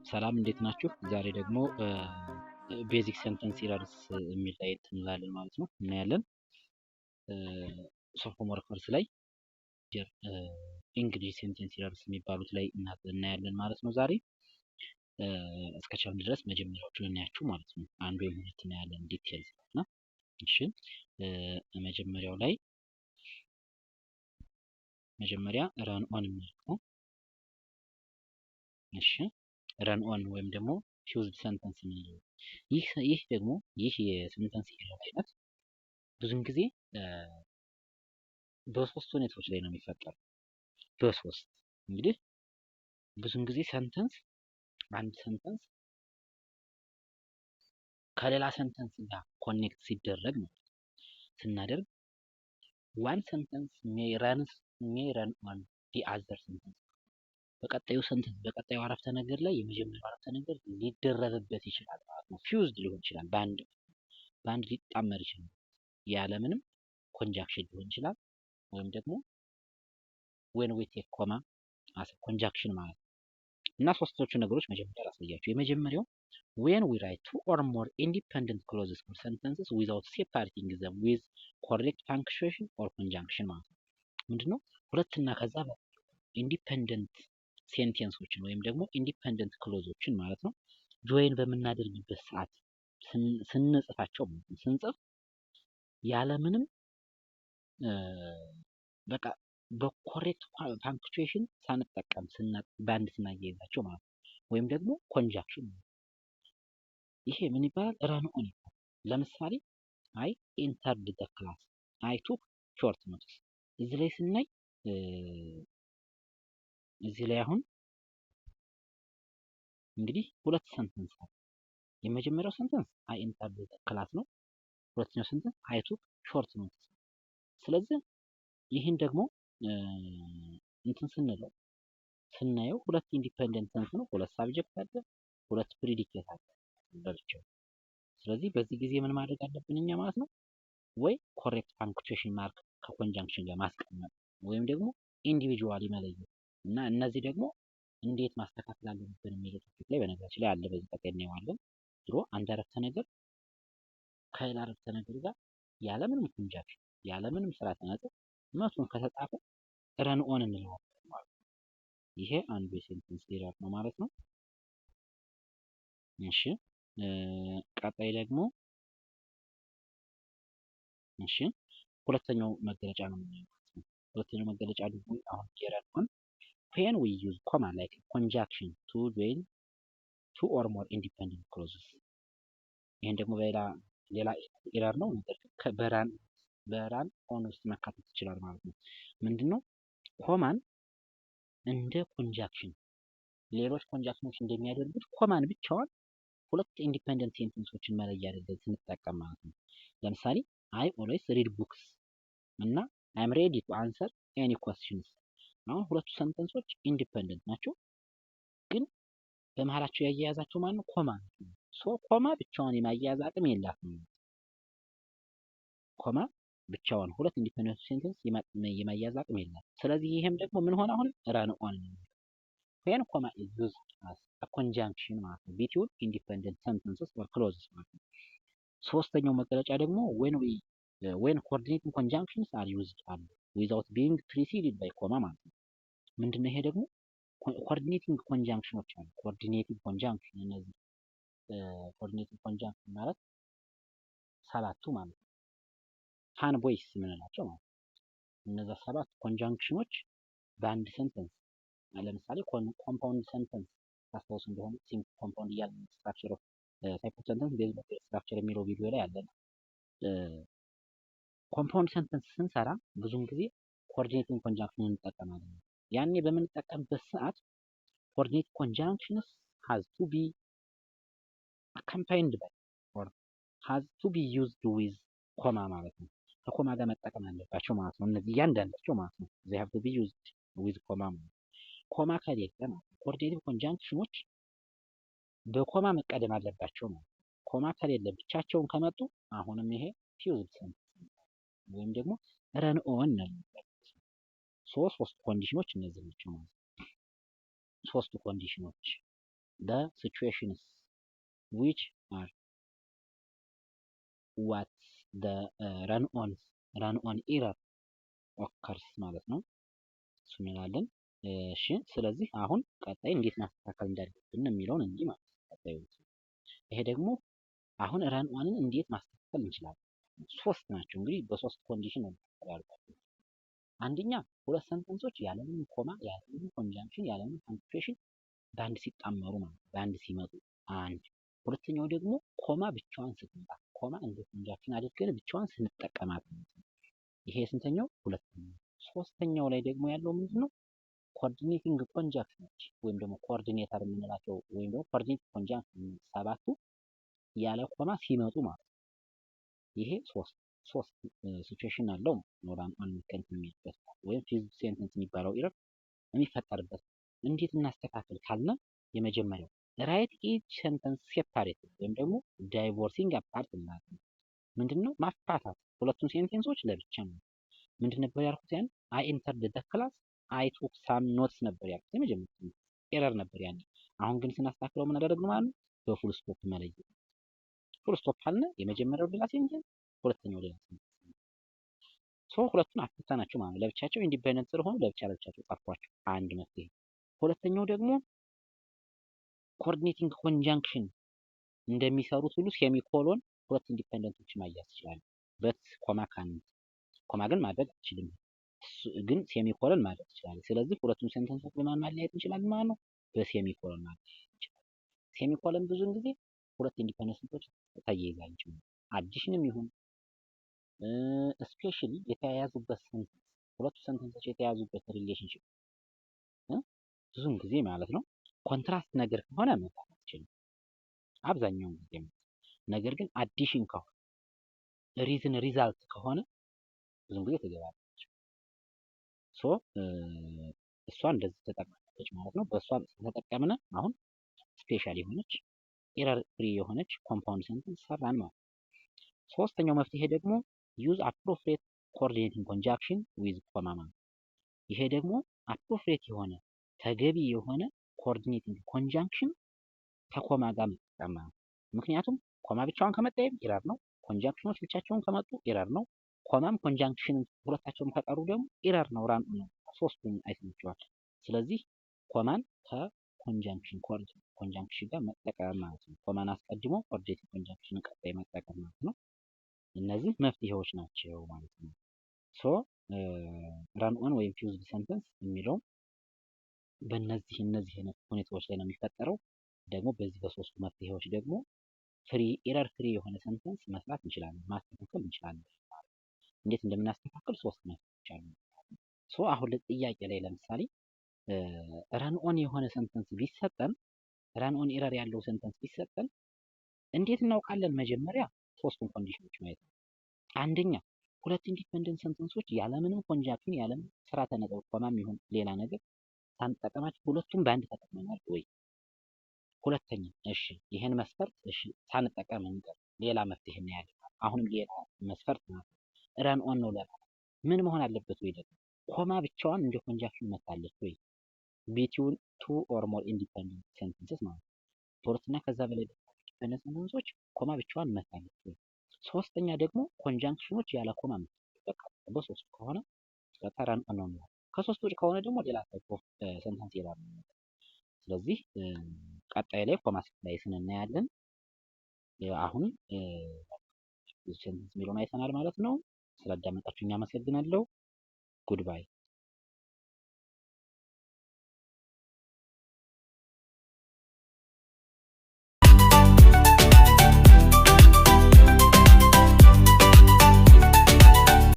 ሰላም እንዴት ናችሁ? ዛሬ ደግሞ ቤዚክ ሴንተንስ ኢረርስ የሚል ላይ እንላለን ማለት ነው እናያለን። ሶፍትዌር ኮርስ ላይ እንግሊሽ ሴንተንስ ኢረርስ የሚባሉት ላይ እናያለን ማለት ነው። ዛሬ እስከቻልን ድረስ መጀመሪያዎቹን እናያችሁ ማለት ነው። አንዱ ወይም ሁለት እናያለን ዲቴይልስ ነው። እሺ መጀመሪያው ላይ መጀመሪያ ረን ኦን ነው። እሺ ረን ኦን ወይም ደግሞ ፊውዝድ ሰንተንስ ነው። ይህ ደግሞ የሴንተንስ ኢረር አይነት ብዙን ጊዜ በሶስት ሁኔታዎች ላይ ነው የሚፈጠረው። በሶስት እንግዲህ ብዙን ጊዜ አንድ ሰንተንስ ከሌላ ሰንተንስ ጋር ኮኔክት ሲደረግ ነው ስናደርግ ዋን ሰንተንስ ሜይ ረን ኦን ዲ አዘር ሰንተንስ በቀጣዩ አረፍተ ነገር ላይ የመጀመሪያው አረፍተ ነገር ሊደረብበት ይችላል ማለት ነው። ፊውዝድ ሊሆን ይችላል፣ በአንድ ሊጣመር ይችላል፣ ያለምንም ኮንጃክሽን ሊሆን ይችላል። ወይም ደግሞ when we take comma as a conjunction ማለት ነው። እና ሶስቶቹ ነገሮች መጀመሪያ ላሳያችሁ። የመጀመሪያው when we write two or more independent clauses or sentences without separating them with correct punctuation or conjunction ማለት ነው። ምንድነው? ሁለትና ከዛ ኢንዲፔንደንት ሴንቴንሶችን ወይም ደግሞ ኢንዲፔንደንት ክሎዞችን ማለት ነው ጆይን በምናደርግበት ሰዓት ስንጽፋቸው ስንጽፍ ያለምንም በቃ በኮሬክት ፓንክቹዌሽን ሳንጠቀም በአንድ ስናያይዛቸው ማለት ነው። ወይም ደግሞ ኮንጃክሽን ይሄ ምን ይባላል? ረን ኦን ይባላል። ለምሳሌ አይ ኢንተርድ ዘ ክላስ አይ ቱክ ሾርት ኖትስ። እዚህ ላይ ስናይ እዚህ ላይ አሁን እንግዲህ ሁለት ሰንተንስ አለ። የመጀመሪያው ሰንተንስ አይ ኢንተርድ ዘ ክላስ ነው። ሁለተኛው ሰንተንስ አይ ቱክ ሾርት ኖትስ። ስለዚህ ይህን ደግሞ እንትን ስናየው ሁለት ኢንዲፔንደንት ሰንስ ነው። ሁለት ሳብጀክት አለ፣ ሁለት ፕሪዲኬት አለ ለብቻው። ስለዚህ በዚህ ጊዜ ምን ማድረግ አለብን እኛ ማለት ነው? ወይ ኮሬክት ፓንክቹዌሽን ማርክ ከኮንጃንክሽን ጋር ማስቀመጥ ወይም ደግሞ ኢንዲቪጁዋሊ መለየት እና እነዚህ ደግሞ እንዴት ማስተካከል አለብን የሚለው ቶፒክ ላይ በነገራችን ላይ አለ። በዚህ ቀጣይ እናየዋለን። ድሮ አንድ አረፍተ ነገር ከሌላ አረፍተ ነገር ጋር ያለምንም ኮንጃንክሽን ያለምንም ስርዓተ ነጥብ መቱን ከተጻፈ ረን ኦን እንለዋለን ማለት ነው። ይሄ አንዱ የሴንተንስ ኢረር ነው ማለት ነው። እሺ ቀጣይ ደግሞ ሁለተኛው መገለጫ ነው ማለት ነው። ሁለተኛው መገለጫ ደግሞ አሁን የረን ኦን when we use comma like conjunction to join two or more independent clauses። ይሄን ደግሞ ሌላ ኢረር ነው፣ ነገር ግን በራን ኦን ውስጥ መካተት ይችላል ማለት ነው። ምንድነው? ኮማን እንደ ኮንጃክሽን ሌሎች ኮንጃክሽኖች እንደሚያደርጉት ኮማን ብቻዋን ሁለት ኢንዲፔንደንት ሴንተንሶችን መለያ አድርገን ስንጠቀም ማለት ነው። ለምሳሌ አይ ኦልዌይስ ሪድ ቡክስ እና አይ አም ሬዲ ቱ አንሰር ኤኒ ኩዌስችንስ። አሁን ሁለቱ ሰንተንሶች ኢንዲፔንደንት ናቸው፣ ግን በመሃላቸው ያያያዛቸው ማለት ነው ኮማ ነው። ኮማ ብቻዋን የማያያዝ አቅም የላትም። ኮማ ብቻዋን ሁለት ኢንዲፔንደንት ሴንተንስ የማያያዝ አቅም የላትም። ስለዚህ ይሄም ደግሞ ምን ሆነ? አሁን ረን ኦን ነው። when comma is used as a conjunction ማለት ነው between independent sentences or clauses ማለት ነው። ሶስተኛው መገለጫ ደግሞ when coordinating conjunctions are used without being preceded by comma ማለት ነው። ምንድነው ይሄ ደግሞ? ኮኦርዲኔቲንግ ኮንጃንክሽኖች አሉ። ኮኦርዲኔቲንግ ኮንጃንክሽን እነዚህ ኮኦርዲኔቲንግ ኮንጃንክሽን ማለት ሰባቱ ማለት ነው ሃን ቦይስ የምንላቸው ማለት ነው። እነዛ ሰባት ኮንጃንክሽኖች በአንድ ሰንተንስ ለምሳሌ ኮምፓውንድ ሰንተንስ ታስታውሱ እንደሆነ ሲምፕል ኮምፓውንድ እያልን ስትራክቸር ኦፍ ታይፕ ኦፍ ሰንተንስ ቤዝ ኦፍ ስትራክቸር የሚለው ቪዲዮ ላይ አለ። ኮምፓውንድ ሰንተንስ ስንሰራ ብዙውን ጊዜ ኮኦርዲኔቲንግ ኮንጃንክሽን እንጠቀማለን። ያኔ በምንጠቀምበት ሰዓት coordinate conjunctions has to be accompanied by or has to be used with comma ማለት ነው። ከኮማ ጋር መጠቀም አለባቸው ማለት ነው። እነዚህ እያንዳንዳቸው ማለት ነው they have to be used with comma ማለት ነው። ኮማ ከሌለ ማለት ነው coordinating conjunctions በኮማ መቀደም አለባቸው ማለት ነው። ኮማ ከሌለ ብቻቸውን ከመጡ አሁንም ይሄ ፊውዝድ ሰንተንስ ወይም ደግሞ ረን ኦን ነው። ሶስት ኮንዲሽኖች እነዚህ ናቸው ማለት ነው። ሶስቱ ኮንዲሽኖች the situations which are what the run on error occurs ማለት ነው። እሱ እንላለን። እሺ ስለዚህ አሁን ቀጣይ እንዴት ማስተካከል እንዳለብን የሚለውን እንዲህ ማለት ነው። ቀጣዩ ይሄ ደግሞ አሁን ረን ኦንን እንዴት ማስተካከል እንችላለን? ሶስት ናቸው እንግዲህ በሶስት ኮንዲሽን ነው ያልኳችሁ። አንደኛ ሁለት ሰንተንሶች ያለምንም ኮማ፣ ያለምንም ኮንጃንክሽን፣ ያለምንም ፓንክቹዌሽን በአንድ ሲጣመሩ ማለት ነው፣ በአንድ ሲመጡ አንድ። ሁለተኛው ደግሞ ኮማ ብቻዋን ስትመጣ፣ ኮማ እንደ ኮንጃንክሽን አድርገን ብቻዋን ስንጠቀማት ማለት ነው። ይሄ ስንተኛው? ሁለተኛው። ሶስተኛው ላይ ደግሞ ያለው ምንድነው? ኮኦርዲኔቲንግ ኮንጃንክሽኖች ወይም ደግሞ ኮኦርዲኔተር የምንላቸው ወይም ደግሞ ኮኦርዲኔቲንግ ኮንጃንክሽን ሰባቱ ያለ ኮማ ሲመጡ ማለት ነው። ይሄ ሶስት ሲቹዌሽን አለው ኖራን ኦን ከንት የሚልበት ወይም ፊዝ ሴንተንስ የሚባለው ኢረር የሚፈጠርበት። እንዴት እናስተካክል ካልነ የመጀመሪያው ራይት ኢች ሴንተንስ ሴፓሬት ወይም ደግሞ ዳይቮርሲንግ አፓርት ማለት ነው። ምንድነው? ማፋታት ሁለቱን ሴንቴንሶች ለብቻ ነው። ምንድን ነበር ያልኩት? ያን አይ ኢንተርድ ዘ ክላስ አይ ቱክ ሳም ኖትስ ነበር ያልኩት። የመጀመሪያው ኤረር ነበር ያኔ። አሁን ግን ስናስተካክለው ምን አደረግነው ማለት ነው? በፉል ስቶፕ መለየት። ፉል ስቶፕ ካልነ የመጀመሪያው ሌላ ሴንቴንስ፣ ሁለተኛው ሌላ ሴንቴንስ። ሁለቱን አፍታናቸው ማለት ነው። ለብቻቸው ኢንዲፔንደንት ስለሆኑ ለብቻ ለብቻቸው ጻፏቸው። አንድ መፍትሄ። ሁለተኛው ደግሞ ኮኦርዲኔቲንግ ኮንጃንክሽን እንደሚሰሩት ሁሉ ሴሚኮሎን ሁለት ኢንዲፔንደንቶች ማያዝ ይችላል። በት ኮማ ኮማ ግን ማድረግ አትችልም፣ ግን ሴሚኮሎን ማድረግ ይችላል። ስለዚህ ሁለቱም ሴንተንሶች በማን ማለያየት እንችላለን ማለት ነው? በሴሚኮሎን ማለያየት እንችላለን። ሴሚኮሎን ብዙውን ጊዜ ሁለት ኢንዲፔንደንቶች ተያይዛቸው አዲሽንም ይሁን ስፔሻሊ የተያያዙበት ሴንተንስ ሁለቱ ሴንተንሶች የተያያዙበት ሪሌሽንሺፕ ብዙውን ጊዜ ማለት ነው ኮንትራስት ነገር ከሆነ መጻፍ አትችልም አብዛኛውን ጊዜ። ነገር ግን አዲሽን ከሆነ ሪዝን ሪዛልት ከሆነ ብዙውን ጊዜ ትገባለች። እሷ እንደዚህ ተጠቅማለች ማለት ነው። በእሷ ተጠቀምነ አሁን ስፔሻል የሆነች ኤረር ፍሪ የሆነች ኮምፓውንድ ሴንተንስ ሰራን ማለት ነው። ሶስተኛው መፍትሄ ደግሞ ዩዝ አፕሮፕሪየት ኮኦርዲኔቲንግ ኮንጃንክሽን ዊዝ ኮማ ማለት። ይሄ ደግሞ አፕሮፕሪየት የሆነ ተገቢ የሆነ ኮኦርዲኔቲንግ ኮንጃንክሽን ከኮማ ጋር መጠቀም ማለት። ምክንያቱም ኮማ ብቻውን ከመጣ ኤረር ነው፣ ኮንጃንክሽኖች ብቻቸውን ከመጡ ኤረር ነው፣ ኮማም ኮንጃንክሽን ሁለታቸውም ከቀሩ ደግሞ ኤረር ነው። ራን ነው ሶስቱም አይተናቸዋል። ስለዚህ ኮማን ከኮንጃንክሽን ኮንጃንክሽን ጋር መጠቀም ማለት ነው። ኮማን አስቀድሞ ኮኦርዲኔቲንግ ኮንጃንክሽን ቀጣይ መጠቀም ማለት ነው። እነዚህ መፍትሄዎች ናቸው ማለት ነው። ራን ኦን ወይም ፊውዝድ ሴንተንስ የሚለው በእነዚህ አይነት ሁኔታዎች ላይ ነው የሚፈጠረው። ደግሞ በዚህ በሶስቱ መፍትሄዎች ደግሞ ኤረር ፍሪ የሆነ ሴንተንስ መስራት እንችላለን፣ ማስተካከል እንችላለን። እንዴት እንደምናስተካክል ሶስት መፍትሄዎች አሉ። አሁን ለጥያቄ ላይ ለምሳሌ ራን ኦን የሆነ ሴንተንስ ቢሰጠን፣ ራን ኦን ኤረር ያለው ሴንተንስ ቢሰጠን እንዴት እናውቃለን? መጀመሪያ ሶስቱን ኮንዲሽኖች ማየት ነው። አንደኛ ሁለት ኢንዲፔንደንት ሴንተንሶች ያለምንም ኮንጃንክሽን ያለምንም ስርዓተ ነጥብ ኮማም ይሁን ሌላ ነገር ሳንጠቀማቸው ሁለቱም በአንድ ተጠቅመናል ወይ? ሁለተኛ እሺ ይሄን መስፈርት እሺ ሳንጠቀም እንቀር ሌላ መፍትሄ እናያለን። አሁንም ሌላ መስፈርት ማለት ራን ኦን ነው ለማለት ምን መሆን አለበት? ወይ ደግሞ ኮማ ብቻዋን እንደ ኮንጃንክሽን መታለች ወይ? ቢትዊን ቱ ኦር ሞር ኢንዲፔንደንት ሴንተንስስ ማለት ሁለትና ከዛ በላይ ኢንዲፔንደንት ሴንተንሶች ኮማ ብቻዋን መታለች ወይ? ሶስተኛ ደግሞ ኮንጃንክሽኖች ያለ ኮማ በቃ በሶስት ከሆነ ራን ኦን ነው። ከሶስት ውጭ ከሆነ ደግሞ ሌላ ታይፕ ኦፍ ሴንተንስ ይላል። ስለዚህ ቀጣይ ላይ ኮማ ላይ እናያለን። አሁን ሴንተንስ የሚለውን አይተናል ማለት ነው። ስላዳመጣችሁኝ አመሰግናለሁ። ጉድባይ